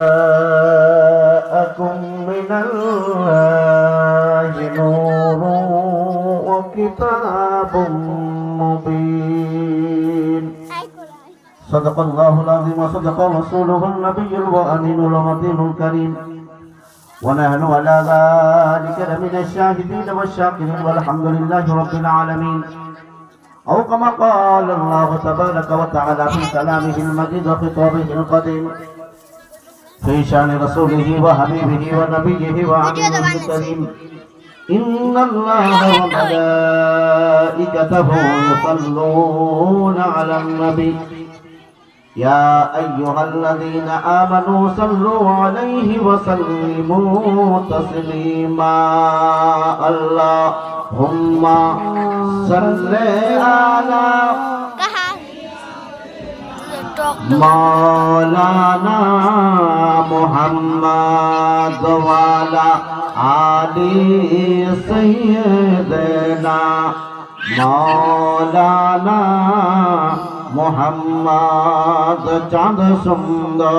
جاءكم من الله نور وكتاب مبين صدق الله العظيم وصدق رسوله النبي الأمين الأمين الكريم ونحن على ذلك لمن الشاهدين والشاكرين والحمد لله رب العالمين أو كما قال الله تبارك وتعالى في كلامه المجيد وخطابه القديم في شأن رسوله وحبيبه ونبيه وعليه الكريم إن الله وملائكته يصلون على النبي يا أيها الذين آمنوا صلوا عليه وسلموا تسليما اللهم صل على مولانا محمد وعلى آل سيدنا مولانا মোহাম্মদ চাঁদ সুন্দর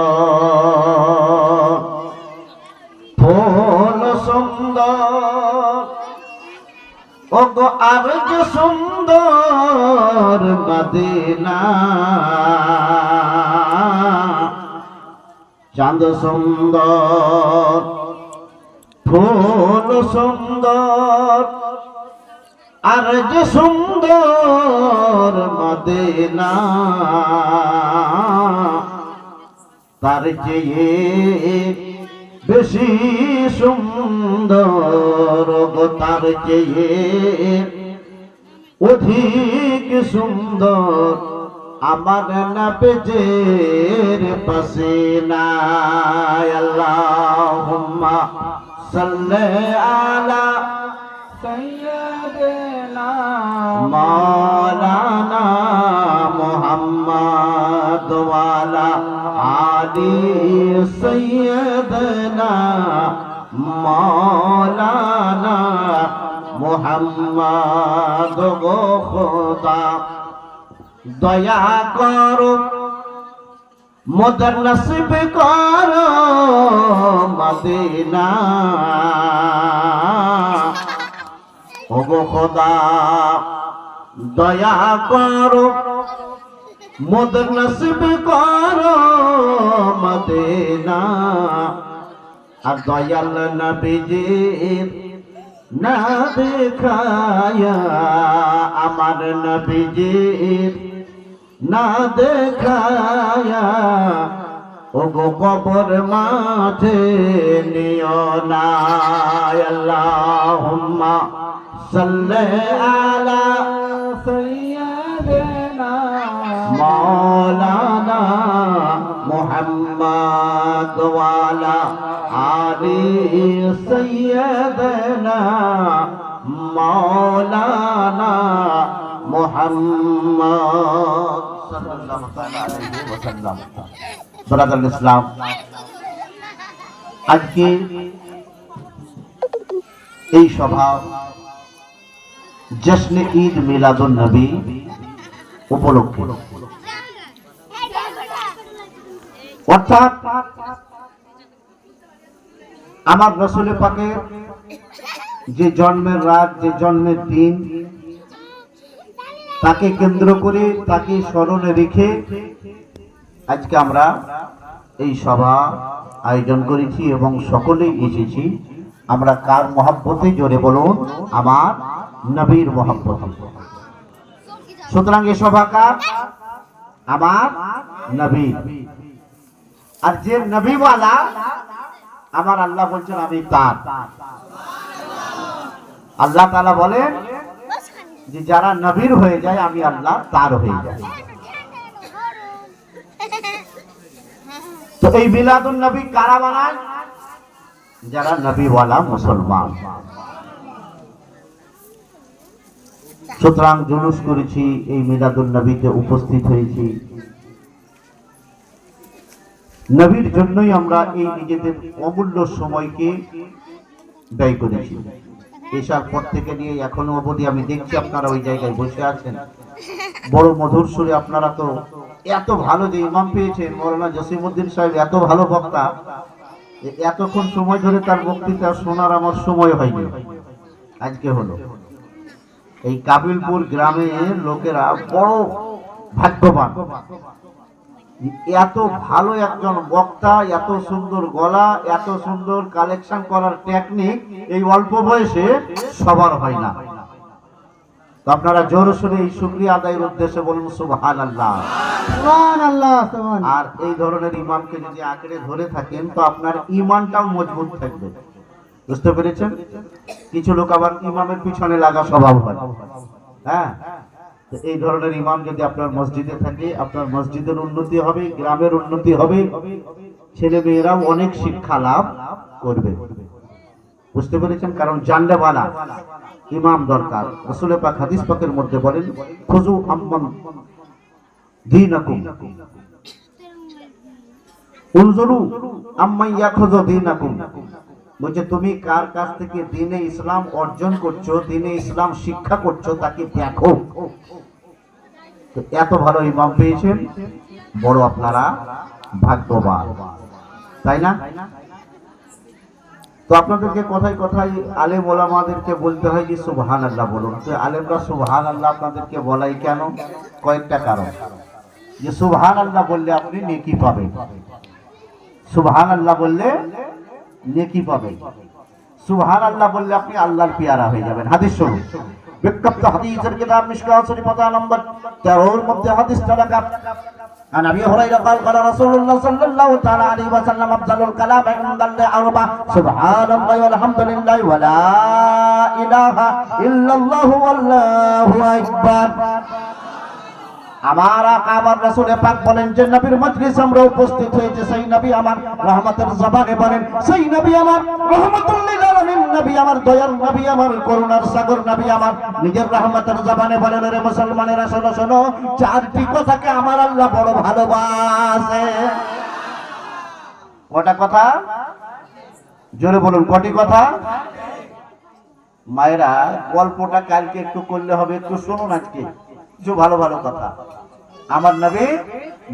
ফুল সুন্দর ওগো আর যে সুন্দর মদিনা চাঁদ সুন্দর ফুল সুন্দর আর যে সুন্দর মদিনা তার চেয়ে বেশি সুন্দর গো তার চেয়ে অধিক সুন্দর আমার নবীর পাসিনা আল্লাহুম্মা সাল্লি আলা سيدنا مولانا محمد وعلى آل سيدنا مولانا محمد গো খোদা দয়া করো মদর নসিব করো মদিনা ওগো খোদা দয়া করো মদ নসিব করো মদিনা আর দয়াল নবীজির না দেখায়া আমার নবীজির না দেখায়া ওগো কবর মাঠে নিও না আল্লাহুম্মা صلى على سيدنا مولانا محمد وعلى آل سيدنا مولانا محمد صلى الله عليه وسلم برادر الإسلام আজকে এই সভা জশ্নে ঈদ মিলাদুন নবী উপলক্ষে অর্থাৎ আমার রাসূল পাকের যে জন্মের রাত যে জন্মের দিন তাকে কেন্দ্র করে তাকে স্মরণে রেখে আজকে আমরা এই সভা আয়োজন করেছি এবং সকলেই এসেছি আমরা কার মহব্বতে জোরে বলুন আমার নবীর মহব্বত সুতরাং এ সভাকার আমার নবী আর যে নবীওয়ালা আমার আল্লাহ বলছেন আমি তার আল্লাহ তাআলা বলেন যে যারা নবীর হয়ে যায় আমি আল্লাহ তার হয়ে যাই তো এই মিলাদুন নবী কারা বানায় যারা নবীওয়ালা মুসলমান সুতরাং জুলুস করেছি এই মিলাদুন নবীতে উপস্থিত হয়েছি নবীর জন্যই আমরা এই নিজেদের অমূল্য সময়কে ব্যয় করেছি এসার পর থেকে নিয়ে এখনো অবধি আমি দেখছি আপনারা ওই জায়গায় বসে আছেন বড় মধুর সুরে আপনারা তো এত ভালো যে ইমাম পেয়েছেন মৌলানা জসিমউদ্দিন সাহেব, এত ভালো বক্তা, এতক্ষণ সময় ধরে তার বক্তৃতা শোনার আমার সময় হয়নি, আজকে হলো। এই কাবিলপুর গ্রামের লোকেরা বড় ভাগ্যবান, এত ভালো একজন বক্তা, এত সুন্দর গলা, এত সুন্দর কালেকশন করার টেকনিক এই অল্প বয়সে সবার হয় না। তো আপনারা জোরে শুনে এই শুকরিয়া আদায়ের উদ্দেশ্যে বলুন সুবহানাল্লাহ, সুবহানাল্লাহ। আর এই ধরনের ইমামকে যদি আঁকড়ে ধরে থাকেন তো আপনার ঈমানটাও মজবুত থাকবে, বুঝতে পেরেছেন? কিছু লোক আবার ইমামের পিছনে লাগা স্বভাব হয়, হ্যাঁ। এই ধরনের ইমাম যদি আপনার মসজিদে থাকে, আপনার মসজিদের উন্নতি হবে, গ্রামের উন্নতি হবে, ছেলে মেয়েরাও অনেক শিক্ষা লাভ করবে, বুঝতে পেরেছেন? কারণ জানলে বালা ইমাম দরকার। রাসূল পাক হাদিস পাকের মধ্যে বলেন, খুযু আম্মান দীনাকুম উনজুরু আম্মান ইয়াখুযু দীনাকুম। বলছে তুমি কার কাছ থেকে দ্বীনে ইসলাম অর্জন করছো, দ্বীনে ইসলাম শিক্ষা করছো, তাকে দেখো। তো এত ভালো ইমাম পেয়েছেন, বড় আপনারা ভাগ্যবান, তাই না? তো আপনাদেরকে কথায় কথায় আলেম ওলামাদেরকে বলতে হয় যে সুবহানাল্লাহ বলুন। তো আলেমরা সুবহানাল্লাহ আপনাদেরকে বলাই কেন? কয়েকটা কারণ। যে সুবহানাল্লাহ বললে আপনি নেকি পাবেন, সুবহানাল্লাহ বললে নেকি পাবেন, সুবহানাল্লাহ বললে আপনি আল্লাহর পেয়ারা হয়ে যাবেন। হাদিস শুনুন, বিখ্যাত হাদিসের কিতাব মিশকাত শরীফ পাতা নম্বর 13 এর মধ্যে হাদিসটা লেখা। عن ابي هريره قال قال رسول الله صلى الله تعالى عليه وسلم افضل الكلام عند الله اربع سبحان الله والحمد لله ولا اله الا الله والله اكبر। আমার আকা আমার রাসূল পাক বলেন যে নবীর মজলিস আমরা উপস্থিত হয়েছে, সেই নবী আমার রহমতের জবানে বলেন, সেই নবী আমার রহমাতুল লিল আলামিন, নবী আমার দয়ার নবী আমার করুণার সাগর নবী আমার নিজের রহমতের জবানে বলেন, রে মুসলমানেরা শোনো শোনো, চারটি কথাকে আমার আল্লাহ বড় ভালোবাসে। কটা কথা? জোরে বলুন, কটি কথা? মায়েরা গল্পটা কালকে একটু করলে হবে, একটু শুনুন আজকে কিছু ভালো ভালো কথা। আমার নবী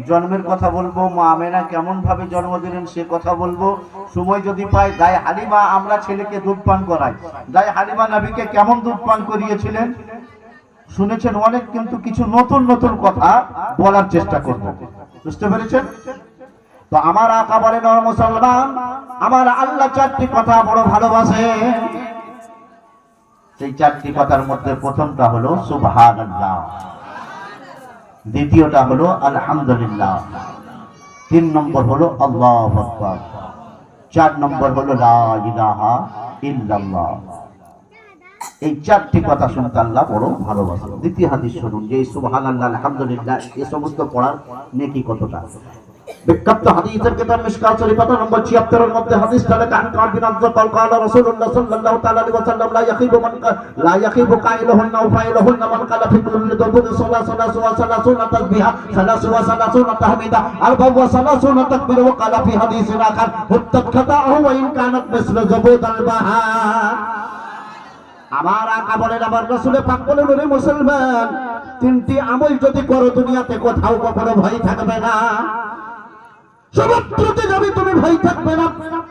জন্মের কথা বলবো, মা আমেনা কেমন ভাবে জন্ম দিলেন সে কথা বলবো, সময় যদি পাই দায় হালিমা, আমরা ছেলেকে দুধ পান করাই, দায় হালিমা নবীকে কেমন দুধ পান করিয়েছিলেন শুনেছেন অনেক, কিন্তু কিছু নতুন নতুন কথা বলার চেষ্টা করব, বুঝতে পেরেছেন? তো আমার আকা বলেন, ও মুসলমান, আমার আল্লাহ চারটি কথা বড় ভালোবাসে। সেই চারটি কথার মধ্যে প্রথমটা হলো সুবহানাল্লাহ, দ্বিতীয়টা হলো আলহামদুলিল্লাহ, 3 নম্বর হলো আল্লাহু আকবার, 4 নম্বর হলো লা ইলাহা ইল্লাল্লাহ। এই চারটি কথা শুনতে আল্লাহ বড় ভালোবাসেন। দ্বিতীয় হাদিস শুনুন যে সুবহানাল্লাহ আলহামদুলিল্লাহ এই সমস্ত পড়ার নেকি কতটা। বিখ্যাত হাদিসের কিতাব মিশকাত শরীফ পাতা নম্বর 76 এর মধ্যে হাদিসটা লেখা, আন কাব বিন আযয قال قال رسول الله صلى الله تعالى عليه وسلم لا يخيب قائلهن وفاعلهن من قال في كل دبر صلاه وثلاثون تسبيحا ثلاث وثلاثون تحميدا اربع وثلاثون تكبيرا وقال في حديث اخر حتى خطاه وان كانت مثل زبود البحر। আমার আকা বলেন, আমার রাসূল পাক বলেন, ওরে মুসলমান, তিনটি আমল যদি করো দুনিয়াতে কোথাও কখনো ভয় থাকবে না। সমুদ্রতে যাবে তুমি ভয় থাকবে না,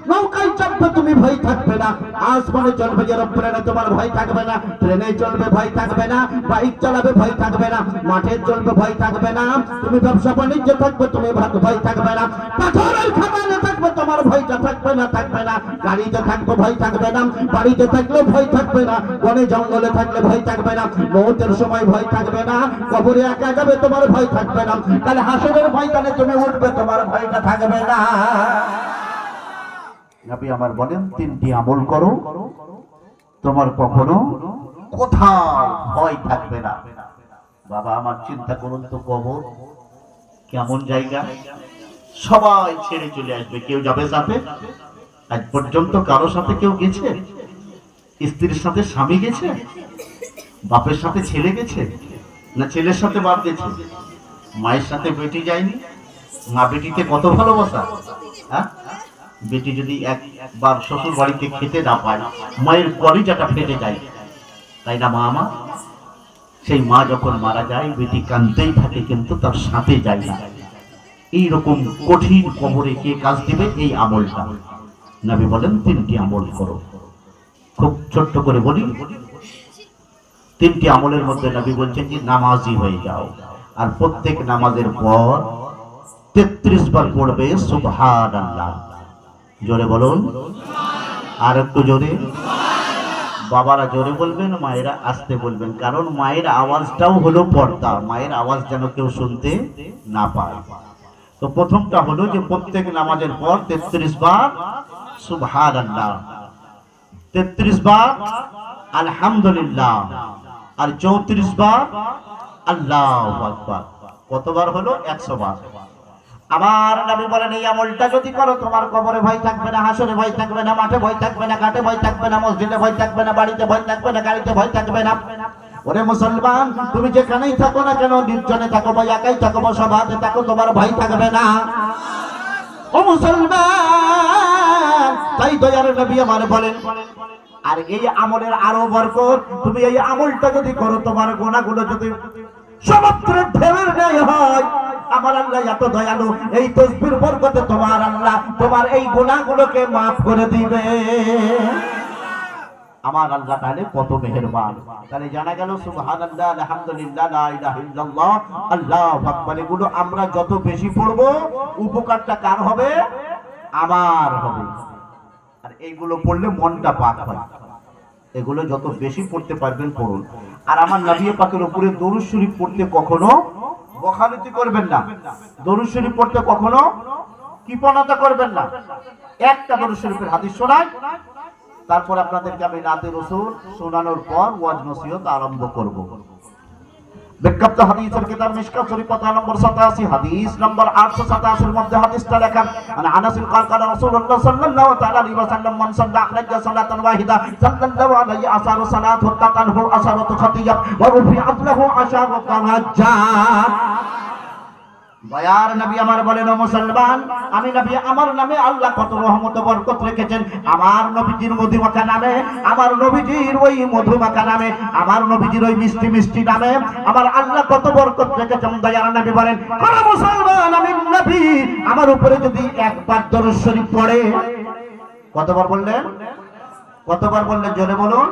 নৌকায় চাপবে তুমি ভয় থাকবে না, আসমানে চলবে এরোপ্লেনে তোমার ভয় থাকবে না, ট্রেনে চলবে ভয় থাকবে না, বাইক চালাবে ভয় থাকবে না, মাঠে চলবে ভয় থাকবে না, তুমি ব্যবসা বাণিজ্য থাকবে তুমি ভয় থাকবে না, পাথরের খাদানে থাকবে তোমার ভয়টা থাকবে না, থাকবে না, গাড়িতে থাকবে ভয় থাকবে না, বাড়িতে থাকলে ভয় থাকবে না, বনে জঙ্গলে থাকলে ভয় থাকবে না, মৌতের সময় ভয় থাকবে না, কবরে একা যাবে তোমার ভয় থাকবে না, তাহলে হাসরের ময়দানে তুমি উঠবে তোমার ভয়টা থাকবে না। নবী আমার বলেন, তিনটি আমল করো তোমার কখনো কোথাও ভয় থাকবে না। বাবা আমার চিন্তা করুন তো, কবর কেমন জায়গা, সবাই ছেড়ে চলে আসবে, কেউ যাবে সাথে? আজ পর্যন্ত কারো সাথে কেউ গেছে? স্ত্রীর সাথে স্বামী গেছে, বাপের সাথে ছেলে গেছে, না ছেলের সাথে বাপ গেছে, মায়ের সাথে বেটি যায়নি? মা বেটিতে কত ভালোবাসা, হ্যাঁ? বেটি যদি একবার শ্বশুর বাড়িতে খেতে না পায় মায়ের কলিজাটা ফেটে যায়, তাই না মা আমার? সেই মা যখন মারা যায় বেটি কাঁদতেই থাকে, কিন্তু তার সাথে যায় না। এইরকম কঠিন কবরে কে কাজ দিবে? এই আমলটা। নবী বলেন 3টি আমল করো। খুব ছোট্ট করে বলি, 3টি আমলের মধ্যে নবী বলছেন যে নামাজি হয়ে যাও, আর প্রত্যেক নামাজের পর 33 বার পড়বে সুবহানাল্লাহ। জোরে বলুন, আর একটু জোরে। বাবারা জোরে বলবেন, মায়েরা আস্তে বলবেন, কারণ মায়ের আওয়াজটাও হলো পর্দা, মায়ের আওয়াজ যেন কেউ শুনতে না পায়। তো প্রথমটা হলো যে প্রত্যেক নামাজের পর 33 বার সুবহানাল্লাহ, 33 বার আলহামদুলিল্লাহ, আর 34 বার আল্লাহু আকবার। কতবার হলো? 100 বার। আমার নবী বলেন এই আমলটা যদি করো, তোমার কবরে ভয় থাকবে না, হাসরে ভয় থাকবে না, মাঠে ভয় থাকবে না, ঘাটে ভয় থাকবে না, মসজিদে ভয় থাকবে না, বাড়িতে ভয় থাকবে না, গাড়িতে ভয় থাকবে না। ওরে মুসলমান, তুমি যেখানেই থাকো না কেন, নির্জনে থাকো বা একাই থাকো বা সভাতে থাকো, তোমার ভয় থাকবে না। ও মুসলমান, তাই দয়ার নবী আমার বলেন, আর এই আমলের আরো বরকত, তুমি এই আমলটা যদি করো, তোমার গুনাহগুলো যদি সমুদ্রের ঢেউয়ের ন্যায় হয়, আমার আল্লাহ এত দয়ালু, এই তাসবির বরকতে তোমার আল্লাহ তোমার এই গুনাহগুলোকে maaf করে দিবে। আমার আল্লাহ তাআলা কত মেহেরবান। তাহলে জানা গেল সুবহানাল্লাহ, আলহামদুলিল্লাহ, লা ইলাহা ইল্লাল্লাহ, আল্লাহু আকবার, এগুলো আমরা যত বেশি পড়ব, উপকারটা কার হবে? আমার হবে। আর এইগুলো পড়লে মনটা পাক হয়। এগুলো যত বেশি পড়তে পারবেন পড়ুন। আর আমার নবী পাকের উপরে দরুদ শরীফ পড়তে কখনো বখানতি করবেন না। দরুদ শরীফ পড়তে কখনো কৃপণতা করবেন না। একটা দরুদ শরীফের হাদিস শোনায়, তারপর আপনাদেরকে আমি নাতে রাসূল শোনানোর পর ওয়াজ নসিহত আরম্ভ করব। বিখ্যাত হাদিসের কিতাব মিশকাত শরীফ পাতা নম্বর 87, হাদিস নম্বর 887 এর মধ্যে হাদিসটা লেখা, আনাস قال قال রাসূলুল্লাহ সাল্লাল্লাহু তাআলা আলাইহি ওয়াসাল্লাম, মান সাল্লা আলাইহি সালাতান ওয়াহিদা সাল্লাল্লাহু আলাইহি আসারু সালাতু তাকানহু আসারাতু খাতিয়া ওয়া রুফিআত লাহু আশারু দারাজাত। দয়ার নবী আমার বলেন, ও মুসলমান, আমি নবী আমার নামে আল্লাহ কত রহমত বরকত রেখেছেন। আমার নবীজির মধুমাখা নামে, আমার নবীজির ওই মধুমাখা নামে, আমার নবীজির ওই মিষ্টি মিষ্টি নামে আমার আল্লাহ কত বরকত রেখেছেন। দয়ার নবী বলেন, কোন মুসলমান আমি নবী আমার উপরে যদি একবার দরুদ শরীফ পড়ে, কতবার বললেন? কতবার বললেন? জোরে বলুন।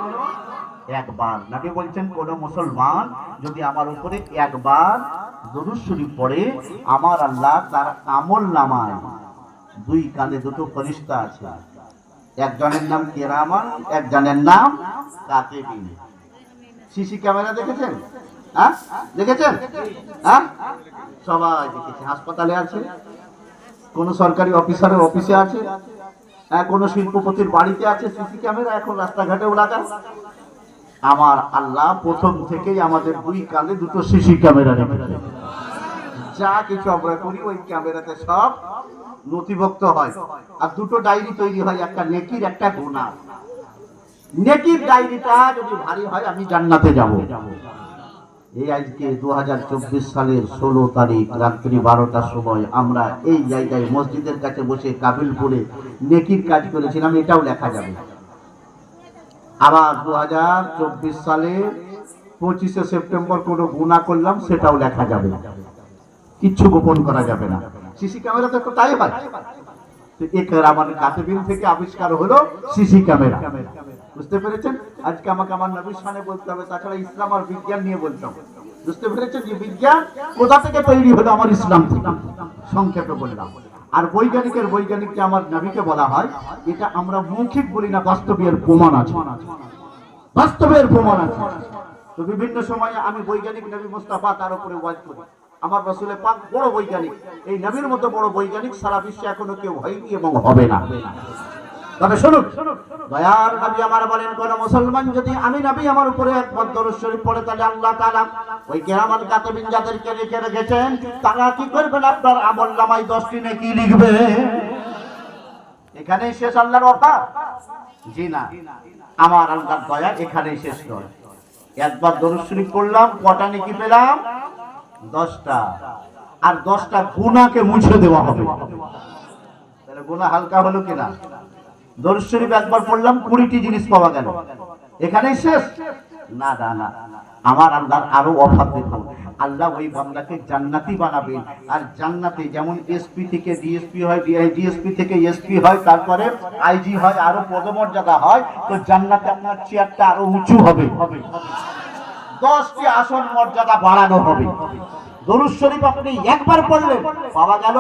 একবার। নবী বলছেন কোন মুসলমান যদি আমার উপরে একবার দরুদ শরীফ পড়ে, আমার আল্লাহ তার আমল নামায়, দুই কাঁধে দুটো ফেরেশতা আছে, একজনের নাম কিরামান, একজনের নাম কাতিবিন। সিসি ক্যামেরা দেখেছেন? হ্যাঁ, দেখেছেন? হ্যাঁ, সবাই দেখেছে। হাসপাতালে আছে, কোন সরকারি অফিসারের অফিসে আছে, কোন শিল্পপতির বাড়িতে আছে সিসি ক্যামেরা, এখন রাস্তাঘাটেও লাগা। আমার আল্লাহ প্রথম থেকেই আমাদের দুই কাঁধে দুটো সিসি ক্যামেরা রেখেছে। যা কিছু আমরা করি ওই ক্যামেরাতে সব নথিভুক্ত হয়। আর দুটো ডায়েরি তৈরি হয়, একটা নেকির, একটা গুনাহ। নেকির ডায়েরিটা যদি ভারী হয়, আমি জান্নাতে যাব। এই আজকে 2024 সালের 16 তারিখ রাত্রি 12টার সময় আমরা এই জায়গায় মসজিদের কাছে বসে কাবিলপুরে নেকির কাজ করেছিলাম, এটাও লেখা যাবে। আবার 2024 সালে 25শে সেপ্টেম্বর কোনো গুনাহ করলাম, সেটাও লেখা যাবে, কিচ্ছু গোপন করা যাবে না। সিসি ক্যামেরা তো তাই হয়। আমার কাতিবিন থেকে আবিষ্কার হলো সিসি ক্যামেরা। বুঝতে পেরেছেন? আজকে আমাকে আমার নবীর শানে বলতে হবে, তাছাড়া ইসলাম আর বিজ্ঞান নিয়ে বলতে হবে। বুঝতে পেরেছেন যে বিজ্ঞান কোথা থেকে তৈরি হলো? আমার ইসলাম থেকে। সংক্ষেপে বললাম। আর বৈজ্ঞানিককে আমার নবীকে বলা হয়, এটা আমরা মৌখিক বলি না, বাস্তবের প্রমাণ আছে, বাস্তবের প্রমাণ আছে। তো বিভিন্ন সময়ে আমি বৈজ্ঞানিক নবী মুস্তাফা তার উপরে ওয়াজ করি। আমার রাসূলের পাক বড় বৈজ্ঞানিক, এই নবীর মতো বড় বৈজ্ঞানিক সারা বিশ্বে এখনো কেউ হয়নি এবং হবে না। তবে শুনুন, দয়ার নবী আমার বলেন, কোন মুসলমান যদি আমি নবী আমার উপরে একবার দরুদ শরীফ পড়ে, তাহলে আল্লাহ তাআলা ওই কিরামান কাতিবিন যাদেরকে লিখে রেখেছেন, তারা কি করবেন? আপনার আমলনামায় 10টি নেকি লিখবে। এখানেই শেষ আল্লাহর অফার? জি না, আমার আল্লাহর দয়া এখানেই শেষ নয়। একবার দরুদ শরীফ পড়লাম, কটা নেকি পেলাম? 10টা। আর 10টা গুনাহকে মুছে দেওয়া হবে। তাহলে গুনাহ হালকা হলো কিনা? দরুদ শরীফ একবার পড়লাম, 20টি জিনিস পাওয়া গেল, এখানেই শেষ? না না না, আমার আল্লাহর আরো অফার দেব। আল্লাহ ওই বান্দাকে জান্নাতি বানাবেন। আর জান্নাতে যেমন এসপি থেকে ডিএসপি হয়, ডিএসপি থেকে এসপি হয়, তারপরে আইজি হয়, আরো পদমর্যাদা হয়, তো জান্নাতে আপনার চেয়ারটা আরো উঁচু হবে, 10টি আসন মর্যাদা বাড়ানো হবে। দরুদ শরীফ আপনি একবার পড়লেন পাওয়া গেল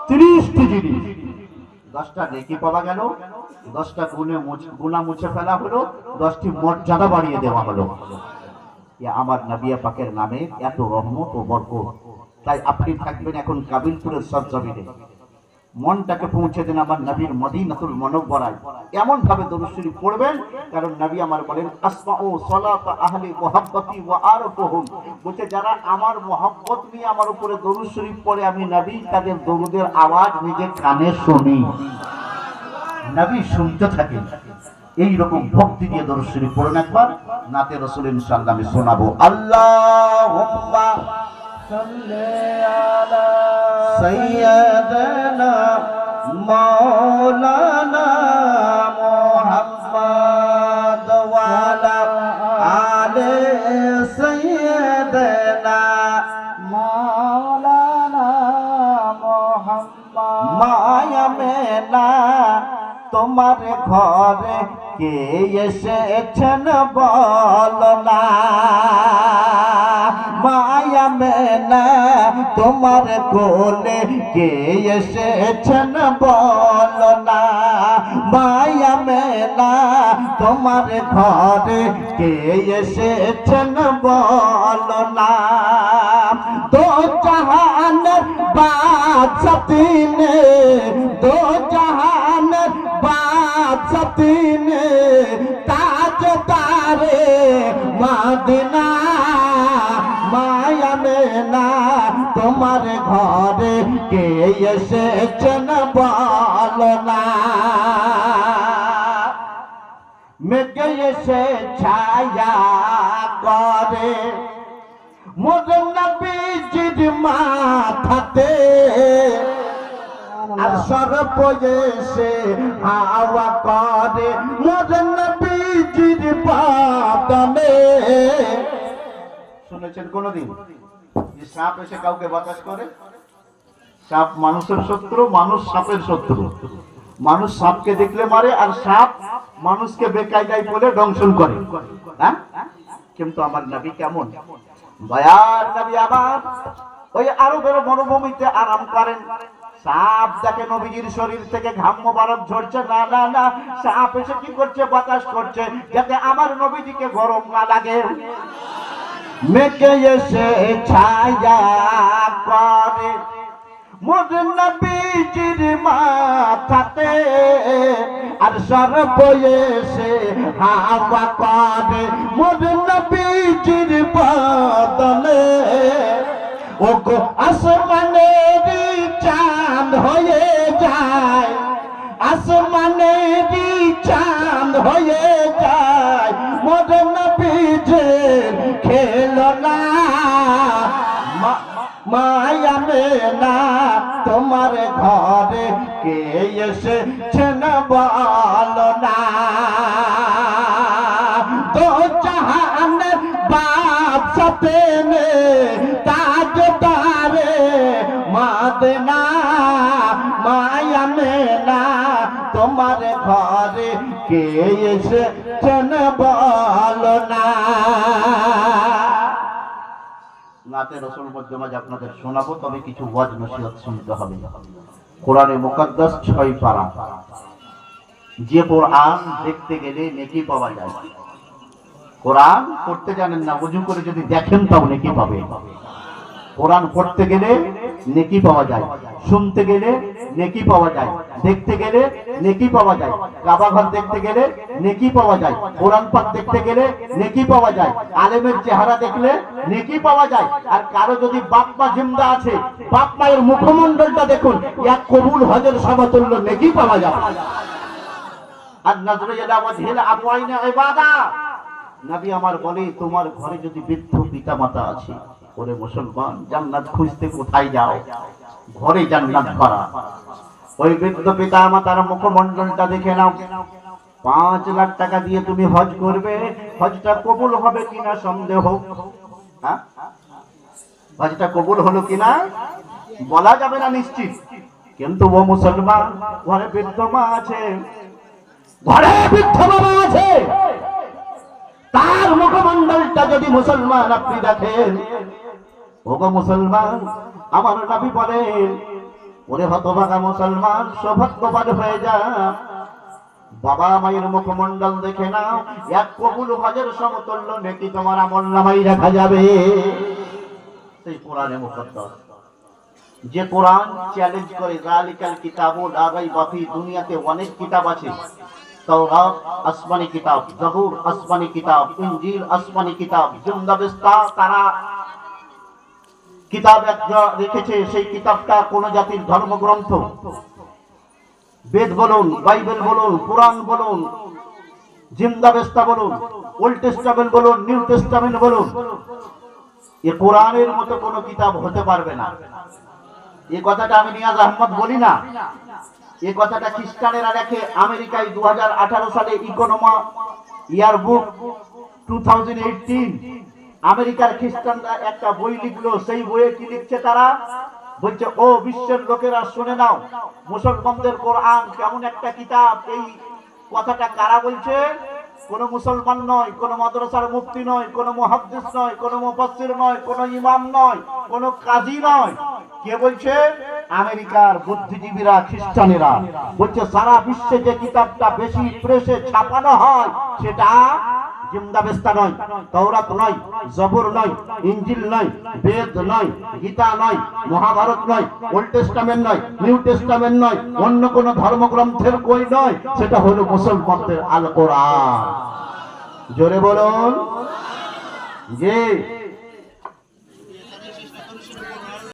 30টি জিনিস, 10টা নেকি পাওয়া গেল, 10টা গুনাহ মুছে ফেলা হলো, 10টি মর্যাদা বাড়িয়ে দেওয়া হলো। আমার নবী পাকের নামে এত রহমত ও বরকত। তাই আপনি থাকবেন এখন কাবিলপুরের সরজমিনে, মনটাকে পৌঁছে দেন আমার নবীর মদিনাতুল মুনাওয়ারায়। এমন ভাবে দরুদ শরীফ পড়বেন, কারণ নবী আমার বলেন আসমাউ সালাত আহলি মুহাব্বতি ওয়া আরফুহুম, বলতে যারা আমার মহব্বত নিয়ে আমার উপরে দরুদ শরীফ পড়ে, আমি নবী তাদের দরুদের আওয়াজ নিজের কানে শুনি, নবী শুনতে থাকেন। এই রকম ভক্তি দিয়ে দরুদ শরীফ পড়ুন একবার। নাতে রাসূল ইনশাআল্লাহ আমি শোনাবো। আল্লাহুম্মা সাল্লি আলা সাইয়্যিদিনা মাওলানা মুহাম্মদ ওয়া আলা আলি সাইয়্যিদিনা মাওলানা মুহাম্মদ। মায়া মেলা তোমার ঘরে কে এসেছেন বলো না, মায়া মেলা তোমার কোলে কে এসেছেন বলো না, মায়া মেলা তোমার ঘরে কে এসেছেন বলো না। দো জাহানের বাদশা তিনে, দো জাহানের বাদশা তিনে, তাজদারে মদিনা, মায়া মেলা তোমার ঘরে কে এসেছেন বলো না। মেঘে এসে ছায়া করে মোর নবীজির মাথাতে, আর সর্প এসে হাওয়া করে মোর নবীজির বাদনে। শুনেছেন কোনদিন যে সাপ এসে কাউকে বাতাস করে? সাপ মানুষের শত্রু, মানুষ সাপের শত্রু। মানুষ সাপকে দেখলে মারে, আর সাপ মানুষকে বেকায়দায় বলে দংশন করে। হ্যাঁ, কিন্তু আমার নবী কেমন দয়ার নবী, আবার ওই আরবের মরুভূমিতে আরাম করেন। সাপ দেখে নবীজির শরীর থেকে ঘাম মোবারক ঝরছে, না না না, সাপ এসে কি করছে? বাতাস করছে, যাতে আমার নবীজিকে গরম না লাগে। মেঘে এসে ছায়া করে মোর নবীজির মাথাতে, আর সর্প এসে হাওয়া করে মোর নবীজির বদনে। ও গো আসমানের চাঁদ হয়ে যায়, আসমানের চাঁদ হয়ে যায় মোর নবীজির খেলনা, মায়া মেলা তোমার ঘরে কে এসেছেন বলো না। দো জাহানের বাদশা তেনে, তাজদারে মদিনা, মায়া মেলা তোমার ঘরে কে এসেছেন বলো না। নাতে রাসূল মধ্যমাজ আপনাদের শোনাবো, তবে কিছু ওয়াজ নসিহত শুনতে হবে। কোরআনে মুকাদ্দাস 6 পারা। যে কোরআন দেখতে গেলে নেকি পাওয়া যায়। কোরআন পড়তে জানেন না, ওযু করে যদি দেখেন তাও নেকি পাবে। কোরআন পড়তে গেলে নেকি পাওয়া যায়, শুনতে গেলে নেকি পাওয়া যায়, দেখতে গেলে নেকি পাওয়া যায়। কাবা ঘর দেখতে গেলে নেকি পাওয়া যায়, কোরআন পাক দেখতে গেলে নেকি পাওয়া যায়, আলেমের চেহারা দেখলে নেকি পাওয়া যায়। আর কারো যদি বাপ মা জিন্দা আছে, বাপ মায়ের মুখমণ্ডলটা দেখুন, এক কবুল হজের সমতুল্য নেকি পাওয়া যায়। আর নজরে ইলা ওয়াজহিল আবওয়াইনা ইবাদা। নবী আমার বলে, তোমার ঘরে যদি বৃদ্ধ পিতামাতা আছে, ওরে মুসলমান, জান্নাত খুঁজতে কোথায় যাও? ঘরে জান্নাত ভরা। ওই বৃদ্ধ পিতামাতার মুখমণ্ডলটা দেখে নাও, 5 লাখ টাকা দিয়ে তুমি হজ করবে, হজটা কবুল হবে কিনা সন্দেহ। হ্যাঁ, হজটা কবুল হলো কিনা বলা যাবে না নিশ্চিত। কিন্তু ও মুসলমান, ঘরে বৃদ্ধ মা আছে, ঘরে বৃদ্ধ বাবা আছে, তার মুখমণ্ডলটা যদি মুসলমান আপনি দেখেন, ওগো মুসলমান, আমার নবী বলেন, ওরে হতভাগা মুসলমান, সৌভাগ্যবান হয়ে যা, বাবা মায়ের মুখমণ্ডল দেখে নাও, এক কবুল হজের সমতুল্য নেকি তোমার আমলনামায় রাখা যাবে। সেই কোরআনে মুকদ্দাস, যে কোরআন চ্যালেঞ্জ করে, যালিকাল কিতাবু লা রাইবা ফি, দুনিয়াতে অনেক কিতাব আছে, তাওরাত আসমানি কিতাব, জবুর আসমানি কিতাব, ইনজিল আসমানি কিতাব, জিন্দাবেস্তা তারা কিতাব একটা রেখেছে, সেই কিতাবটা কোন জাতির ধর্মগ্রন্থ, বেদ বলুন, বাইবেল বলুন, কোরআন বলুন, জিন্দাবেস্তা বলুন, ওল্ড টেস্টামেন্ট বলুন, নিউ টেস্টামেন্ট বলুন, এ কোরআনের মতো কোন কিতাব হতে পারবে না। এই কথাটা আমি নিয়াজ আহমদ বলি না, এই কথাটা খ্রিস্টানেরা লেখে। আমেরিকায় 2018 সালে ইকোনমি ইয়ার বুক 2018, আমেরিকার খ্রিস্টানরা একটা বই লিখলো। সেই বইয়ে কি লিখছে তারা? বলছে, ও বিশ্বের লোকেরা শুনে নাও, মুসলমানদের কোরআন কেমন একটা কিতাব। এই কথাটা কারা বলছে? কোন মুসলমান নয়, কোন মাদ্রাসার মুফতি নয়, কোন মুহাদ্দিস নয়, কোন মুফাসসির নয়, কোন ইমাম নয়, কোন কাজী নয়। কে বলছে? আমেরিকার বুদ্ধিজীবীরা, খ্রিস্টানেরা বলছে, সারা বিশ্বে যে কিতাবটা বেশি প্রেসে ছাপানো হয় সেটা জিন্দাবেস্তা নয়, তাওরাত নয়, জবুর নয়, ইনজিল নয়, বেদ নয়, গীতা নয়, মহাভারত নয়, ওল্ড টেস্টামেন্ট নয়, নিউ টেস্টামেন্ট নয়, অন্য কোন ধর্মগ্রন্থের বই নয়, সেটা হলো মুসলমানদের আল কোরআন। জোরে বলুন, জি।